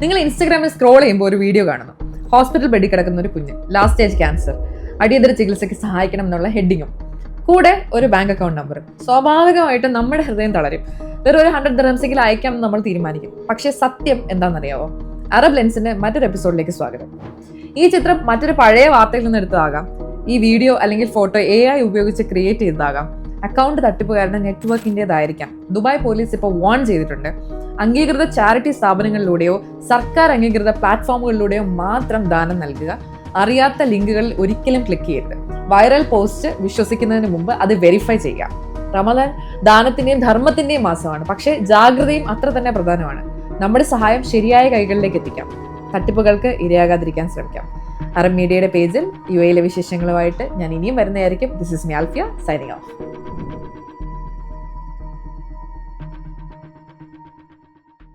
നിങ്ങൾ ഇൻസ്റ്റാഗ്രാമിൽ സ്ക്രോൾ ചെയ്യുമ്പോൾ ഒരു വീഡിയോ കാണുന്നു. ഹോസ്പിറ്റൽ ബെഡിൽ കിടക്കുന്ന ഒരു കുഞ്ഞ്, ലാസ്റ്റ് സ്റ്റേജ് ക്യാൻസർ, അടിയന്തര ചികിത്സയ്ക്ക് സഹായിക്കണം എന്നുള്ള ഹെഡിങ്ങും കൂടെ ഒരു ബാങ്ക് അക്കൗണ്ട് നമ്പറും. സ്വാഭാവികമായിട്ടും നമ്മുടെ ഹൃദയം തളരും. വെറും ഒരു 100 ദിർഹംസെങ്കിലും അയക്കാം എന്ന് നമ്മൾ തീരുമാനിക്കും. പക്ഷേ സത്യം എന്താണെന്നറിയാവോ? അറബ് ലെൻസിന്റെ മറ്റൊരു എപ്പിസോഡിലേക്ക് സ്വാഗതം. ഈ ചിത്രം മറ്റൊരു പഴയ വാർത്തയിൽ നിന്ന് എടുത്തതാകാം. ഈ വീഡിയോ അല്ലെങ്കിൽ ഫോട്ടോ AI ഉപയോഗിച്ച് ക്രിയേറ്റ് ചെയ്തതാകാം. അക്കൗണ്ട് തട്ടിപ്പുകാരുടെ നെറ്റ്വർക്കിൻ്റെതായിരിക്കാം. ദുബായ് പോലീസ് ഇപ്പോൾ വാൺ ചെയ്തിട്ടുണ്ട്. അംഗീകൃത ചാരിറ്റി സ്ഥാപനങ്ങളിലൂടെയോ സർക്കാർ അംഗീകൃത പ്ലാറ്റ്ഫോമുകളിലൂടെയോ മാത്രം ദാനം നൽകുക. അറിയാത്ത ലിങ്കുകളിൽ ഒരിക്കലും ക്ലിക്ക് ചെയ്യരുത്. വൈറൽ പോസ്റ്റ് വിശ്വസിക്കുന്നതിന് മുമ്പ് അത് വെരിഫൈ ചെയ്യുക. റമദാൻ ദാനത്തിന്റെയും ധർമ്മത്തിന്റെയും മാസമാണ്. പക്ഷേ ജാഗ്രതയും അത്ര തന്നെ പ്രധാനമാണ്. നമ്മുടെ സഹായം ശരിയായ കൈകളിലേക്ക് എത്തിക്കാം. തട്ടിപ്പുകൾക്ക് ഇരയാകാതിരിക്കാൻ ശ്രമിക്കാം. അറബ് മീഡിയയുടെ പേജിൽ UAE വിശേഷങ്ങളുമായിട്ട് ഞാൻ ഇനിയും വരുന്നതായിരിക്കും. This is me Alfiya, signing off.